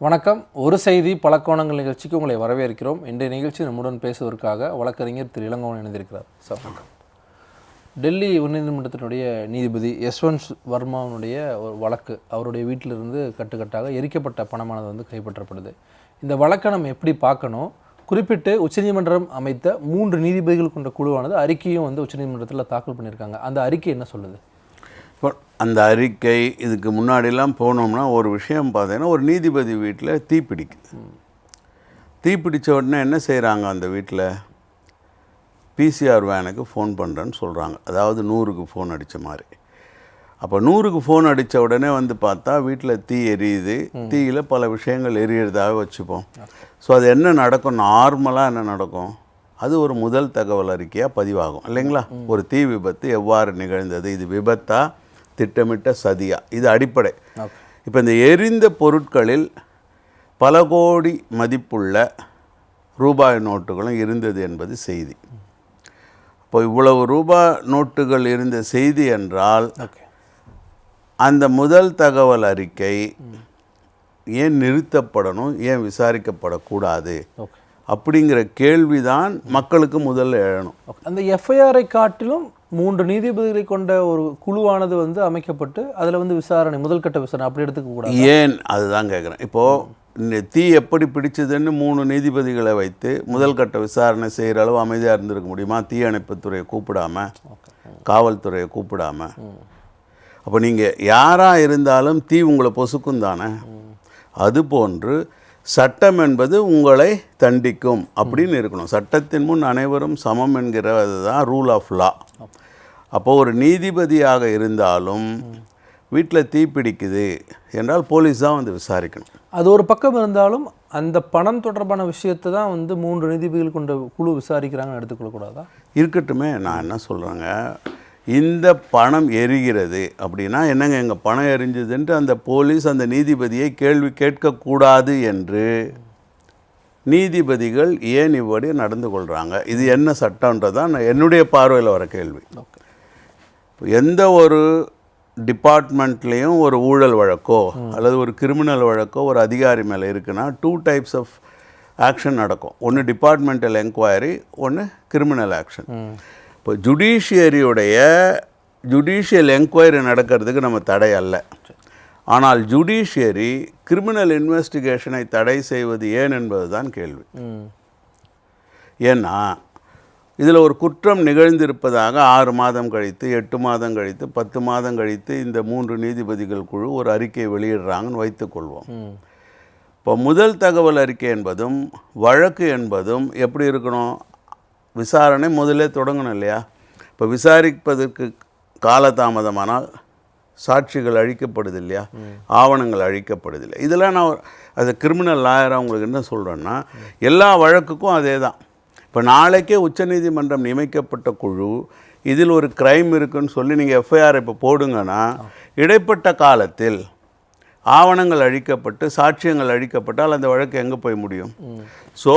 வணக்கம். ஒரு செய்தி பல கோணங்கள் நிகழ்ச்சிக்கு உங்களை வரவேற்கிறோம். இன்றைய நிகழ்ச்சி நம்முடன் பேசுவதற்காக வழக்கறிஞர் திரு இளங்கோவன் இணைந்திருக்கிறார். சார் வணக்கம். டெல்லி உயர்நீதிமன்றத்தினுடைய நீதிபதி யஸ்வந்த் வர்மாவுடைய ஒரு வழக்கு, அவருடைய வீட்டிலிருந்து கட்டுக்கட்டாக எரிக்கப்பட்ட பணமானது கைப்பற்றப்படுது. இந்த வழக்கை நம்ம எப்படி பார்க்கணும்? குறிப்பிட்டு உச்சநீதிமன்றம் அமைத்த 3 நீதிபதிகள் கொண்ட குழுவானது அறிக்கையும் உச்சநீதிமன்றத்தில் தாக்கல் பண்ணியிருக்காங்க. அந்த அறிக்கை என்ன சொல்லுது? அந்த அறிக்கை இதுக்கு முன்னாடிலாம் போனோம்னா ஒரு விஷயம் பார்த்தீங்கன்னா, ஒரு நீதிபதி வீட்டில் தீப்பிடிக்குது. தீப்பிடித்த உடனே என்ன செய்கிறாங்க, அந்த வீட்டில் பிசிஆர் வேனுக்கு ஃபோன் பண்ணுறேன்னு சொல்கிறாங்க. அதாவது 100க்கு ஃபோன் அடித்த மாதிரி. அப்போ 100க்கு ஃபோன் அடித்த உடனே பார்த்தா வீட்டில் தீ எரியுது. தீயில் பல விஷயங்கள் எரியறதாக வச்சுப்போம். ஸோ அது என்ன நடக்கும், நார்மலாக என்ன நடக்கும், அது ஒரு முதல் தகவல் அறிக்கையாக பதிவாகும் இல்லைங்களா? ஒரு தீ விபத்து எவ்வாறு நிகழ்ந்தது, இது விபத்தா திட்டமிட்ட சதியா, இது அடிப்படை. இப்போ இந்த எரிந்த பொருட்களில் பல கோடி மதிப்புள்ள ரூபாய் நோட்டுகளும் இருந்தது என்பது செய்தி. இப்போ இவ்வளவு ரூபாய் நோட்டுகள் இருந்த செய்தி என்றால் அந்த முதல் தகவல் அறிக்கை ஏன் நிறுத்தப்படணும், ஏன் விசாரிக்கப்படக்கூடாது அப்படிங்கிற கேள்விதான் மக்களுக்கு முதல்ல எழணும். அந்த எஃப்ஐஆரை காட்டிலும் 3 நீதிபதிகளை கொண்ட ஒரு குழுவானது அமைக்கப்பட்டு அதில் விசாரணை, முதல்கட்ட விசாரணை அப்படி எடுத்துக்க கூடாது. ஏன், அதுதான் கேட்குறேன். இப்போது இந்த தீ எப்படி பிடிச்சதுன்னு 3 நீதிபதிகளை வைத்து முதல் கட்ட விசாரணை செய்கிற அளவு அமைதியாக இருந்திருக்க முடியுமா? தீயணைப்புத்துறையை கூப்பிடாமல், காவல்துறையை கூப்பிடாமல். அப்போ நீங்கள் யாராக இருந்தாலும் தீ உங்களை பொசுக்கும் தானே. அதுபோன்று சட்டம் என்பது உங்களை தண்டிக்கும் அப்படின்னு இருக்கணும். சட்டத்தின் முன் அனைவரும் சமம் என்கிறது தான் ரூல் ஆஃப் லா. அப்போது ஒரு நீதிபதியாக இருந்தாலும் வீட்டில் தீ பிடிக்குது என்றால் போலீஸ் தான் விசாரிக்கணும். அது ஒரு பக்கம் இருந்தாலும் அந்த பணம் தொடர்பான விஷயத்தை தான் 3 நீதிபதிகள் கொண்ட குழு விசாரிக்கிறாங்கன்னு எடுத்துக்கொள்ளக்கூடாதா? இருக்கட்டுமே. நான் என்ன சொல்கிறேங்க, இந்த பணம் எரிகிறது அப்படின்னா என்னங்க, எங்கள் பணம் எரிஞ்சதுன்ட்டு அந்த போலீஸ் அந்த நீதிபதியை கேள்வி கேட்கக்கூடாது என்று நீதிபதிகள் ஏன் இப்படி நடந்து கொள்கிறாங்க? இது என்ன சட்டம்ன்றதான் என்னுடைய பார்வையில் வர கேள்வி. எந்த ஒரு டிபார்ட்மெண்ட்லேயும் ஒரு ஊழல் வழக்கோ அல்லது ஒரு கிரிமினல் வழக்கோ ஒரு அதிகாரி மேலே இருக்குன்னா 2 டைப்ஸ் ஆஃப் ஆக்ஷன் நடக்கும். ஒன்று டிபார்ட்மெண்டல் என்கொயரி, ஒன்று கிரிமினல் ஆக்ஷன். இப்போ ஜுடிஷியல் என்கொயரி நடக்கிறதுக்கு நம்ம தடை அல்ல. ஆனால் ஜுடிஷியரி கிரிமினல் இன்வெஸ்டிகேஷனை தடை செய்வது ஏன் என்பது தான் கேள்வி. ஏன்னா இதில் ஒரு குற்றம் நிகழ்ந்திருப்பதாக 6 மாதம் கழித்து, 8 மாதம் கழித்து, 10 மாதம் கழித்து இந்த 3 நீதிபதிகள் குழு ஒரு அறிக்கையை வெளியிடுறாங்கன்னு வைத்துக்கொள்வோம். இப்போ முதல் தகவல் அறிக்கை என்பதும் வழக்கு என்பதும் எப்படி இருக்கணும்? விசாரணை முதலே தொடங்கணும் இல்லையா? இப்போ விசாரிப்பதற்கு காலதாமதமானால் சாட்சிகள் அழிக்கப்படுது இல்லையா, ஆவணங்கள் அழிக்கப்படுது இல்லையா? இதெல்லாம் நான் அது கிரிமினல் லாயராக உங்களுக்கு என்ன சொல்கிறேன்னா, எல்லா வழக்குக்கும் அதே தான். இப்போ நாளைக்கே உச்சநீதிமன்றம் நியமிக்கப்பட்ட குழு இதில் ஒரு க்ரைம் இருக்குன்னு சொல்லி நீங்கள் எஃப்ஐஆர் இப்போ போடுங்கன்னா இடைப்பட்ட காலத்தில் ஆவணங்கள் அழிக்கப்பட்டு சாட்சியங்கள் அழிக்கப்பட்டால் அந்த வழக்கு எங்கே போய் முடியும்? ஸோ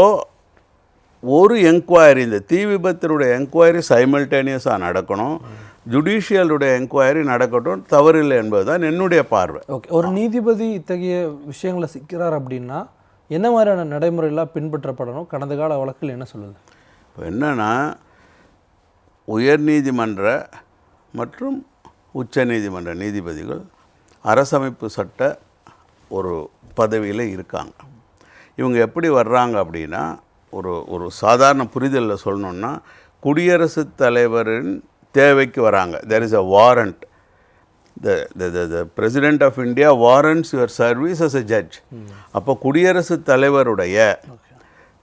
ஒரு என்கொயரி, இந்த தீ விபத்தினுடைய என்கொயரி சைமல்டேனியஸாக நடக்கணும், ஜுடிஷியலுடைய என்கொயரி நடக்கட்டும், தவறில்லை என்பது தான் என்னுடைய பார்வை. ஓகே. ஒரு நீதிபதி இத்தகைய விஷயங்களை சிக்கிறார் அப்படின்னா என்ன மாதிரியான நடைமுறையெல்லாம் பின்பற்றப்படணும்? கடந்த கால வழக்கில் என்ன சொல்லுது? இப்போ என்னென்னா, உயர்நீதிமன்ற மற்றும் உச்ச நீதிமன்ற நீதிபதிகள் அரசமைப்பு சட்ட ஒரு பதவியில் இருக்காங்க. இவங்க எப்படி வர்றாங்க அப்படின்னா, ஒரு சாதாரண புரிதலில் சொல்லணுன்னா, குடியரசுத் தலைவரின் தேவைக்கு வராங்க. There is a warrant. The President of India warrants your service as a judge. அப்போ குடியரசுத் தலைவருடைய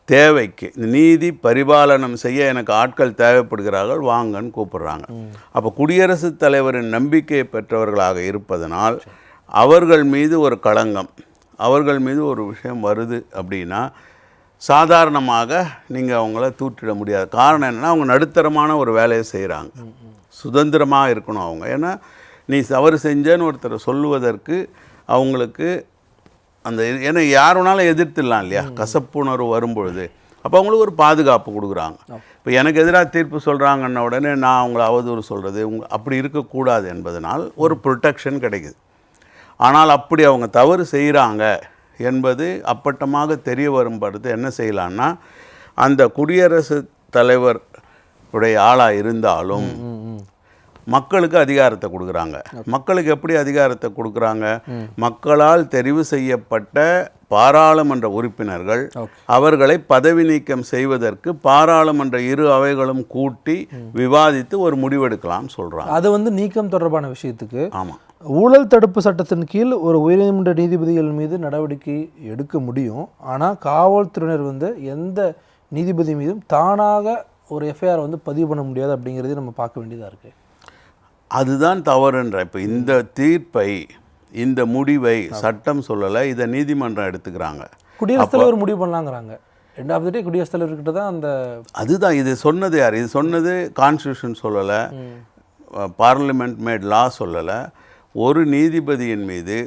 தேவைக்கு நீதி பரிபாலனம் செய்ய எனக்கு ஆட்கள் தேவைப்படுகிறார்கள், வாங்கன்னு கூப்பிடுறாங்க. அப்போ குடியரசுத் தலைவரின் நம்பிக்கையை பெற்றவர்களாக இருப்பதனால் அவர்கள் மீது ஒரு களங்கம், அவர்கள் மீது ஒரு விஷயம் வருது அப்படின்னா சாதாரணமாக நீங்கள் அவங்கள தூற்றிட முடியாது. காரணம் என்னென்னா, அவங்க நடுத்தரமான ஒரு வேலையை செய்கிறாங்க, சுதந்திரமாக இருக்கணும் அவங்க. ஏன்னா நீ தவறு செஞ்சேன்னு ஒருத்தரை சொல்லுவதற்கு அவங்களுக்கு அந்த, ஏன்னா யாருனாலும் எதிர்த்துடலாம் இல்லையா, கசப்புணர்வு வரும்பொழுது. அப்போ அவங்களுக்கு ஒரு பாதுகாப்பு கொடுக்குறாங்க. இப்போ எனக்கு எதிராக தீர்ப்பு சொல்கிறாங்கன்ன உடனே நான் அவங்கள அவதூறு சொல்கிறது அப்படி இருக்கக்கூடாது என்பதனால் ஒரு ப்ரொடெக்ஷன் கிடைக்குது. ஆனால் அப்படி அவங்க தவறு செய்கிறாங்க என்பது அப்பட்டமாக தெரிய வரும் பொழுது என்ன செய்யலான்னா, அந்த குடியரசுத் தலைவர் உடைய ஆளாக இருந்தாலும் மக்களுக்கு அதிகாரத்தை கொடுக்குறாங்க. மக்களுக்கு எப்படி அதிகாரத்தை கொடுக்குறாங்க? மக்களால் தெரிவு செய்யப்பட்ட பாராளுமன்ற உறுப்பினர்கள் அவர்களை பதவி நீக்கம் செய்வதற்கு பாராளுமன்ற இரு அவைகளும் கூட்டி விவாதித்து ஒரு முடிவெடுக்கலாம்னு சொல்கிறாங்க. அது வந்து நீக்கம் தொடர்பான விஷயத்துக்கு. ஆமாம், ஊழல் தடுப்பு சட்டத்தின் கீழ் ஒரு உயர்நீதிமன்ற நீதிபதிகள் மீது நடவடிக்கை எடுக்க முடியும். ஆனால் காவல்துறையினர் வந்து எந்த நீதிபதி மீதும் தானாக ஒரு எஃப்ஐஆர் வந்து பதிவு பண்ண முடியாது அப்படிங்கிறதையும் நம்ம பார்க்க வேண்டியதாக இருக்குது. அதுதான் தவறுன்ற. இப்போ இந்த தீர்ப்பை, இந்த முடிவை சட்டம் சொல்லலை, இதை நீதிமன்றம் எடுத்துக்கிறாங்க. குடியரசுத் தலைவர் முடிவு பண்ணலாங்கிறாங்க. ரெண்டாவது குடியரசுத் தலைவர்கிட்ட தான் அந்த அதுதான் இது சொன்னது யார்? இது சொன்னது கான்ஸ்டியூஷன் சொல்லலை, பார்லிமெண்ட் மேட் லா சொல்லலை. ஒரு நீதிபதியின் மீது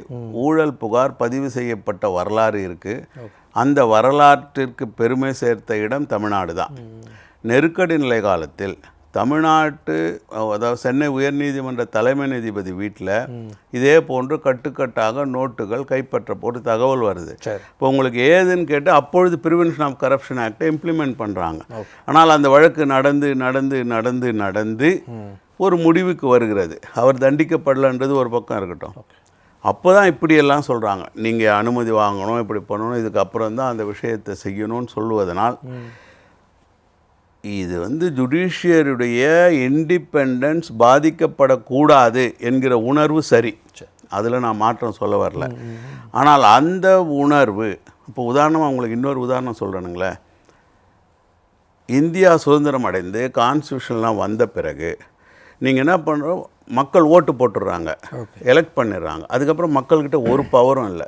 ஊழல் புகார் பதிவு செய்யப்பட்ட வரலாறு இருக்குது. அந்த வரலாற்றிற்கு பெருமை சேர்த்த இடம் தமிழ்நாடு தான். நெருக்கடி நிலை காலத்தில் தமிழ்நாட்டு, அதாவது சென்னை உயர்நீதிமன்ற தலைமை நீதிபதி வீட்டில் இதே போன்று கட்டுக்கட்டாக நோட்டுகள் கைப்பற்றப்போட்டு தகவல் வருது. இப்போ உங்களுக்கு ஏதுன்னு கேட்டு அப்பொழுது ப்ரிவென்ஷன் ஆஃப் கரப்ஷன் ஆக்டை இம்ப்ளிமெண்ட் பண்ணுறாங்க. ஆனால் அந்த வழக்கு நடந்து நடந்து நடந்து நடந்து ஒரு முடிவுக்கு வருகிறது. அவர் தண்டிக்கப்படலன்றது ஒரு பக்கம் இருக்கட்டும். அப்போ தான் இப்படியெல்லாம் சொல்கிறாங்க, நீங்கள் அனுமதி வாங்கணும், இப்படி பண்ணணும், இதுக்கப்புறம் தான் அந்த விஷயத்தை செய்யணும்னு சொல்லுவதனால் இது வந்து ஜுடிஷியருடைய இண்டிபெண்டன்ஸ் பாதிக்கப்படக்கூடாது என்கிற உணர்வு சரி, அதில் நான் மாற்றம் சொல்ல வரல. ஆனால் அந்த உணர்வு, இப்போ உதாரணமாக உங்களுக்கு இன்னொரு உதாரணம் சொல்கிறேனுங்களே, இந்தியா சுதந்திரம் அடைந்து கான்ஸ்டியூஷன்லாம் வந்த பிறகு நீங்கள் என்ன பண்ணுறோம், மக்கள் ஓட்டு போட்டுடுறாங்க, எலெக்ட் பண்ணிடுறாங்க. அதுக்கப்புறம் மக்கள்கிட்ட ஒரு பவரும் இல்லை.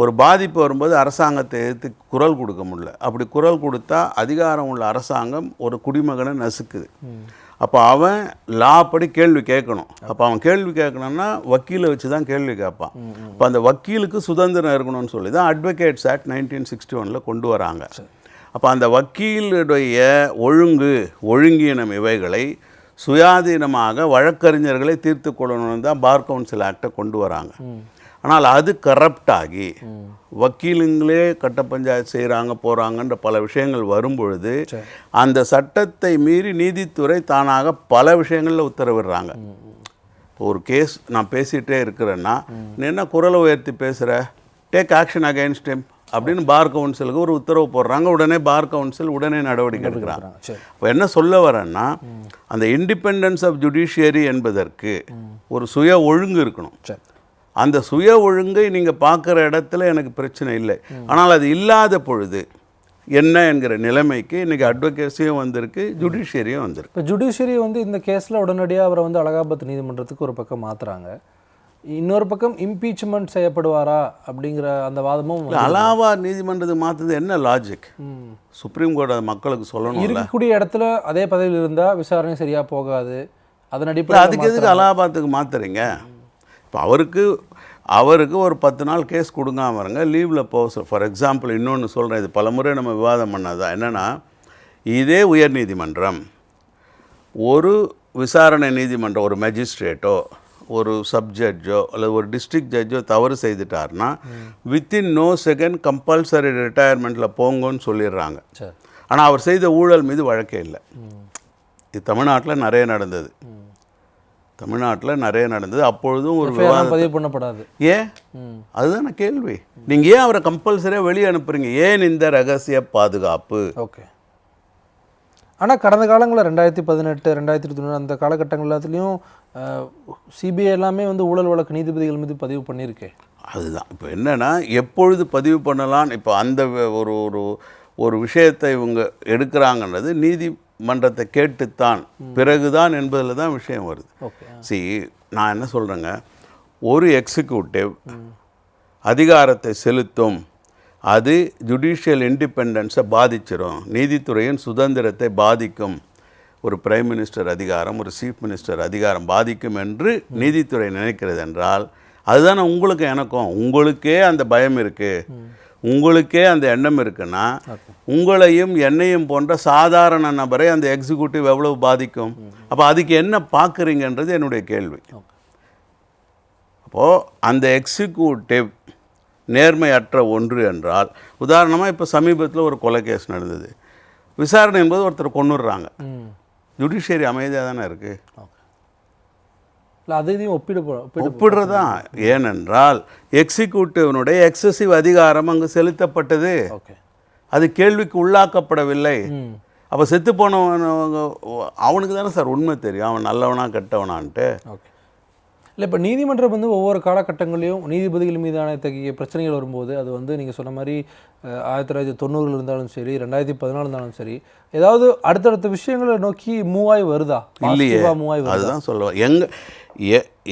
ஒரு பாதிப்பு வரும்போது அரசாங்கத்தை எதிர்த்து குரல் கொடுக்க முடியல. அப்படி குரல் கொடுத்தா அதிகாரம் உள்ள அரசாங்கம் ஒரு குடிமகனை நசுக்குது. அப்போ அவன் லா படி கேள்வி கேட்கணும். அப்போ அவன் கேள்வி கேட்கணும்னா வக்கீலை வச்சு தான் கேள்வி கேட்பான். இப்போ அந்த வக்கீலுக்கு சுதந்திரம் இருக்கணும்னு சொல்லி தான் அட்வொகேட்ஸ் ஆக்ட் 1961 கொண்டு வராங்க. அப்போ அந்த வக்கீலுடைய ஒழுங்கீனம் இவைகளை சுயாதீனமாக வழக்கறிஞர்களை தீர்த்து கொள்ளணும்னு தான் பார் கவுன்சில் ஆக்டை கொண்டு வராங்க. ஆனால் அது கரப்ட் ஆகி வக்கீலுங்களே கட்ட பஞ்சாயத்து செய்கிறாங்க போகிறாங்கன்ற பல விஷயங்கள் வரும்பொழுது அந்த சட்டத்தை மீறி நீதித்துறை தானாக பல விஷயங்களில் உத்தரவிடுறாங்க. ஒரு கேஸ் நான் பேசிகிட்டே இருக்கிறேன்னா, நீ என்ன குரலை உயர்த்தி பேசுகிற, டேக் ஆக்ஷன் அகைன்ஸ்ட் ஹிம் அப்படின்னு பார் கவுன்சிலுக்கு ஒரு உத்தரவு போடுறாங்க. உடனே பார் கவுன்சில் உடனே நடவடிக்கை எடுக்கிறாங்க. இப்போ என்ன சொல்ல வரேன்னா, அந்த இண்டிபெண்டன்ஸ் ஆஃப் ஜுடிஷியரி என்பதற்கு ஒரு சுய ஒழுங்கு இருக்கணும். அந்த சுய ஒழுங்கை நீங்கள் பார்க்குற இடத்துல எனக்கு பிரச்சனை இல்லை. ஆனால் அது இல்லாத பொழுது என்ன என்கிற நிலைமைக்கு இன்றைக்கி அட்வொகேசியும் வந்திருக்கு, ஜுடிஷியரியும் வந்திருக்கு. இப்போ ஜுடிஷியரி வந்து இந்த கேஸில் உடனடியாக அவரை வந்து அலகாபாத் நீதிமன்றத்துக்கு ஒரு பக்கம் மாற்றுறாங்க. இன்னொரு பக்கம் இம்பீச்மெண்ட் செய்யப்படுவாரா அப்படிங்கிற அந்த வாதமும். அலகாபாத் நீதிமன்றத்துக்கு மாற்றுறது என்ன லாஜிக்? சுப்ரீம் கோர்ட் அது மக்களுக்கு சொல்லணும். இருக்கக்கூடிய இடத்துல அதே பதவியில் இருந்தால் விசாரணை சரியாக போகாது. அதன் அடிப்படையில் அதுக்கு எதுக்கு அலகாபாத்துக்கு மாற்றுறீங்க? இப்போ அவருக்கு ஒரு 10 நாள் கேஸ் கொடுங்காம இருங்க, லீவில் போக. ஃபார் எக்ஸாம்பிள் இன்னொன்று சொல்கிறேன், இது பல முறை நம்ம விவாதம் பண்ணதான். என்னென்னா, இதே உயர் நீதிமன்றம் ஒரு விசாரணை நீதிமன்றம், ஒரு மேஜிஸ்ட்ரேட்டோ ஒரு சப்ஜட்ஜோ அல்லது ஒரு டிஸ்ட்ரிக்ட் ஜட்ஜோ தவறு செய்துட்டார்னா வித்தின் நோ செகண்ட் கம்பல்சரி ரிட்டையர்மெண்ட்டில் போங்கன்னு சொல்லிடுறாங்க. ஆனால் அவர் செய்த ஊழல் மீது வழக்கே இல்லை. இது தமிழ்நாட்டில் நிறைய நடந்தது. அப்பொழுதும் ஒரு விவாதம் பதிவு பண்ணப்படாது. ஏன்? அதுதான கேள்வி. நீங்கள் ஏன் அவரை கம்பல்சரியாக வெளியே அனுப்புறீங்க? ஏன் இந்த ரகசிய பாதுகாப்பு? ஓகே. ஆனால் கடந்த காலங்களில் 2018, 2019 அந்த காலகட்டங்கள் எல்லாத்துலேயும் சிபிஐ எல்லாமே வந்து ஊழல் வழக்கு நீதிபதிகள் மீது பதிவு பண்ணியிருக்கேன். அதுதான் இப்போ என்னென்னா, எப்பொழுது பதிவு பண்ணலான்னு இப்போ அந்த ஒரு ஒரு ஒரு விஷயத்தை இவங்க எடுக்கிறாங்கன்றது நீதிமன்றத்தை கேட்டுத்தான் பிறகுதான் என்பதில் தான் விஷயம் வருது. நான் என்ன சொல்கிறேங்க, ஒரு எக்ஸிக்யூட்டிவ் அதிகாரத்தை செலுத்தும், அது ஜுடிஷியல் இண்டிபெண்டன்ஸை பாதிச்சிடும், நீதித்துறையின் சுதந்திரத்தை பாதிக்கும். ஒரு பிரைம் மினிஸ்டர் அதிகாரம், ஒரு சீஃப் மினிஸ்டர் அதிகாரம் பாதிக்கும் என்று நீதித்துறை நினைக்கிறது என்றால், அதுதானே உங்களுக்கு எனக்கும். உங்களுக்கே அந்த பயம் இருக்குது, உங்களுக்கே அந்த எண்ணம் இருக்குன்னா, உங்களையும் என்னையும் போன்ற சாதாரண நபரை அந்த எக்ஸிக்யூட்டிவ் எவ்வளவு பாதிக்கும்? அப்போ அதுக்கு என்ன பார்க்குறீங்கன்றது என்னுடைய கேள்வி. அப்போது அந்த எக்ஸிக்யூட்டிவ் நேர்மையற்ற ஒன்று என்றால், உதாரணமாக இப்போ சமீபத்தில் ஒரு கொலை கேஸ் நடந்தது. விசாரணை என்பது ஒருத்தர் கொன்னுடுறாங்க. ஜுடிஷியரி அமைதியாக தானே இருக்குது. இல்லை அதையும் ஒப்பிடுறதான். ஏனென்றால் எக்ஸிக்யூட்டிவனுடைய எக்ஸசிவ் அதிகாரம் அங்கு செலுத்தப்பட்டது. அது கேள்விக்கு உள்ளாக்கப்படவில்லை. அப்போ செத்து போனவன் அவனுக்கு தானே சார் உண்மை தெரியும், அவன் நல்லவனா கெட்டவனான்ட்டு. இல்லை இப்போ நீதிமன்றம் வந்து ஒவ்வொரு காலகட்டங்களையும் நீதிபதிகள் மீதான இத்தகைய பிரச்சனைகள் வரும்போது அது வந்து நீங்கள் சொன்ன மாதிரி 1990 இருந்தாலும் சரி 2014 இருந்தாலும் சரி ஏதாவது அடுத்தடுத்த விஷயங்களை நோக்கி மூவாய் வருதா? இல்லையே, அதுதான் சொல்லுவேன்.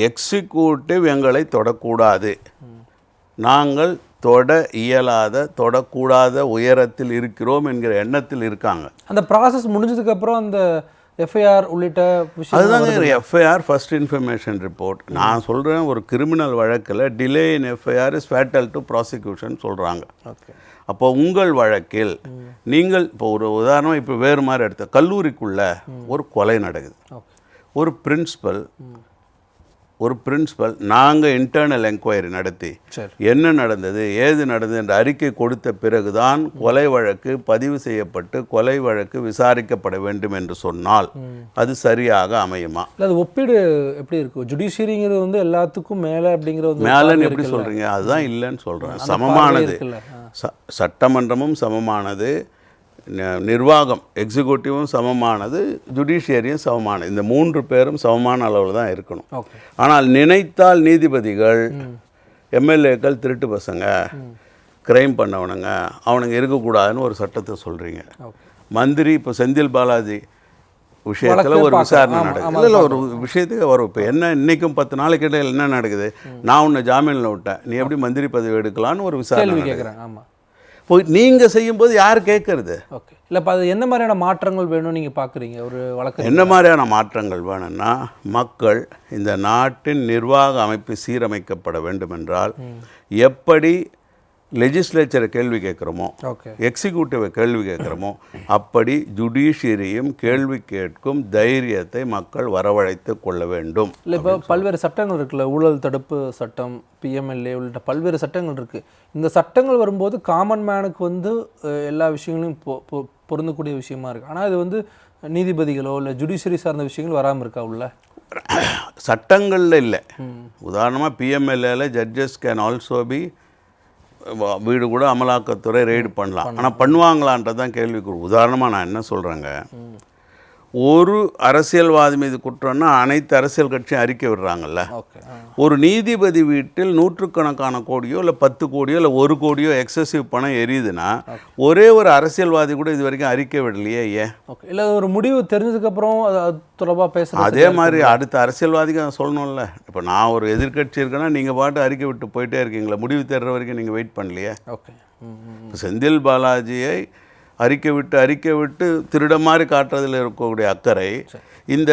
எக்ஸிக்யூட்டிவ் எங்களை தொடக்கூடாது, நாங்கள் தொட இயலாத தொடக்கூடாத உயரத்தில் இருக்கிறோம் என்கிற எண்ணத்தில் இருக்காங்க. அந்த ப்ராசஸ் முடிஞ்சதுக்கப்புறம் அந்த எஃப்ஐஆர் உள்ளிட்ட விஷயம் அதுதாங்க எஃப்ஐஆர் ஃபர்ஸ்ட் இன்ஃபர்மேஷன் ரிப்போர்ட். நான் சொல்கிறேன், ஒரு கிரிமினல் வழக்கில் delay in FIR is fatal to prosecution சொல்கிறாங்க. அப்போ உங்கள் வழக்கில் நீங்கள் இப்போ ஒரு உதாரணம் இப்போ வேறு மாதிரி எடுத்த கல்லூரிக்குள்ளே ஒரு கொலை நடக்குது. ஒரு பிரின்சிபல் நாங்கள் இன்டர்னல் என்கொயரி நடத்தி என்ன நடந்தது ஏது நடந்தது என்ற அறிக்கை கொடுத்த பிறகுதான் கொலை வழக்கு பதிவு செய்யப்பட்டு கொலை வழக்கு விசாரிக்கப்பட வேண்டும் என்று சொன்னால் அது சரியாக அமையுமா? அது ஒப்பீடு எப்படி இருக்கும்? ஜுடிஷியரிங்கிறது வந்து எல்லாத்துக்கும் மேலே அப்படிங்கிறது மேலேன்னு எப்படி சொல்கிறீங்க? அதுதான் இல்லைன்னு சொல்கிறேன். சமமானது, சட்டமன்றமும் சமமானது, நிர்வாகம் எக்ஸிக்யூட்டிவும் சமமானது, ஜுடிஷியரியும் சமமானது. இந்த 3 பேரும் சமமான அளவில் தான் இருக்கணும். ஆனால் நினைத்தால் நீதிபதிகள் எம்எல்ஏக்கள் திருட்டு பசங்க, கிரைம் பண்ணவனுங்க, அவனுங்க இருக்கக்கூடாதுன்னு ஒரு சட்டத்தை சொல்கிறீங்க. மந்திரி இப்போ செந்தில் பாலாஜி விஷயத்தில் ஒரு விசாரணை நடக்குது. இல்லை ஒரு விஷயத்துக்கு வரும். இப்போ என்ன இன்றைக்கும் 10 நாளைக்கு இடையில் என்ன நடக்குது? நான் உன்னை ஜாமீனில் விட்டேன், நீ எப்படி மந்திரி பதவி எடுக்கலான்னு ஒரு விசாரணை கேட்குறேன். ஆமாம், போய் நீங்கள் செய்யும்போது யார் கேட்குறது? இல்லை இப்போ அது என்ன மாதிரியான மாற்றங்கள் வேணும்னு நீங்கள் பார்க்குறீங்க? ஒரு வழக்கு என்ன மாதிரியான மாற்றங்கள் வேணும்னா, மக்கள் இந்த நாட்டின் நிர்வாக அமைப்பு சீரமைக்கப்பட வேண்டும் என்றால் எப்படி லெஜிஸ்லேச்சரை கேள்வி கேட்குறோமோ, எக்ஸிக்யூட்டிவை கேள்வி கேட்குறோமோ, அப்படி ஜுடிஷியரியும் கேள்வி கேட்கும் தைரியத்தை மக்கள் வரவழைத்து கொள்ள வேண்டும். இல்லை இப்போ பல்வேறு சட்டங்கள் இருக்குல்ல, ஊழல் தடுப்பு சட்டம், பிஎம்எல்ஏ உள்ளிட்ட பல்வேறு சட்டங்கள் இருக்குது. இந்த சட்டங்கள் வரும்போது காமன் மேனுக்கு வந்து எல்லா விஷயங்களையும் பொருந்தக்கூடிய விஷயமா இருக்குது. ஆனால் இது வந்து நீதிபதிகளோ இல்லை ஜுடிஷியரி சார்ந்த விஷயங்கள் வராமல் இருக்கா உள்ள சட்டங்களில் இல்லை. உதாரணமாக பிஎம்எல்ஏல ஜட்ஜஸ் கேன் ஆல்சோ பி வீடு கூட அமலாக்கத்துறை ரெய்டு பண்ணலாம். ஆனால் பண்ணுவாங்களான்றதான் கேள்விக்குறி. உதாரணமாக நான் என்ன சொல்கிறேங்க, ஒரு அரசியல்வாதி மீது குற்றம்னா அனைத்து அரசியல் கட்சியும் அறிக்கை விடுறாங்கல்ல. ஒரு நீதிபதி வீட்டில் நூற்றுக்கணக்கான கோடியோ இல்லை 10 கோடியோ இல்லை 1 கோடியோ எக்ஸசிவ் பணம் எரியுதுன்னா ஒரே ஒரு அரசியல்வாதி கூட இது வரைக்கும் அறிக்கை விடலையே. ஏன்? இல்லை ஒரு முடிவு தெரிஞ்சதுக்கப்புறம் அது தொடர்பாக பேச அதே மாதிரி அடுத்த அரசியல்வாதிக்கு சொல்லணும்ல. இப்போ நான் ஒரு எதிர்கட்சி இருக்கேன்னா நீங்கள் பாட்டு அறிக்கை விட்டு போயிட்டே இருக்கீங்களா? முடிவு தெரிகிற வரைக்கும் நீங்கள் வெயிட் பண்ணலையே. செந்தில் பாலாஜியை அறிக்கை விட்டு திருட மாதிரி காட்டுறதில் இருக்கக்கூடிய அக்கறை, இந்த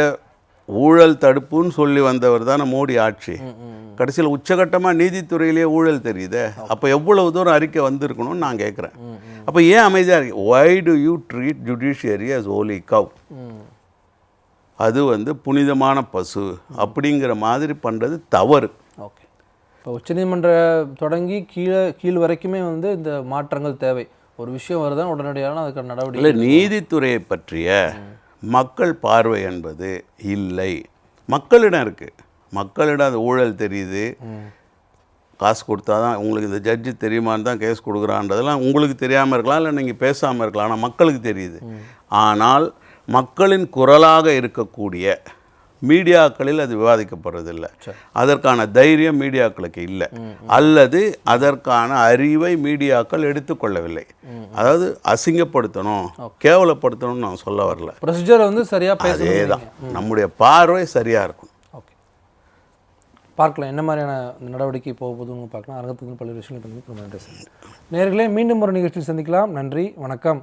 ஊழல் தடுப்புன்னு சொல்லி வந்தவர் தானே மோடி ஆட்சி. கடைசியில் உச்சகட்டமாக நீதித்துறையிலேயே ஊழல் தெரியுதே. அப்போ எவ்வளவு தூரம் அறிக்கை வந்திருக்கணும்னு நான் கேட்குறேன். அப்போ ஏன் அமைதியாக இருக்கு? Why do you treat judiciary as holy cow? அது வந்து புனிதமான பசு அப்படிங்கிற மாதிரி பண்ணுறது தவறு. ஓகே, இப்போ உச்சநீதிமன்ற தொடங்கி கீழ் வரைக்குமே வந்து இந்த மாற்றங்கள் தேவை. ஒரு விஷயம் வருதான் உடனடியான அதுக்கான நடவடிக்கை. இல்லை, நீதித்துறையை பற்றிய மக்கள் பார்வை என்பது இல்லை. மக்களிடம் இருக்குது. மக்களிடம் அது ஊழல் தெரியுது, காசு கொடுத்தா தான் உங்களுக்கு இந்த ஜட்ஜு தெரியுமான்னு தான் கேஸ் கொடுக்குறான்றதெல்லாம் உங்களுக்கு தெரியாமல் இருக்கலாம், இல்லை நீங்கள் பேசாமல் இருக்கலாம். ஆனால் மக்களுக்கு தெரியுது. ஆனால் மக்களின் குரலாக இருக்கக்கூடிய மீடியாக்களில் அது விவாதிக்கப்படுறதில்லை. அதற்கான தைரியம் மீடியாக்களுக்கு இல்லை, அல்லது அதற்கான அறிவை மீடியாக்கள் எடுத்துக்கொள்ளவில்லை. அதாவது அசிங்கப்படுத்தணும், கேவலப்படுத்தணும்னு நான் சொல்ல வரல. ப்ரொசீஜர் வந்து சரியாக அதே தான், நம்முடைய பார்வை சரியாக இருக்கும். ஓகே, பார்க்கலாம் என்ன மாதிரியான நடவடிக்கை போகுதுன்னு பார்க்கலாம். அரங்கத்துக்கு பல்வேறு விஷயங்கள் பண்ணி ரொம்ப நன்றி சார். நேயர்களே, மீண்டும் ஒரு நிகழ்ச்சியில் சந்திக்கலாம். நன்றி, வணக்கம்.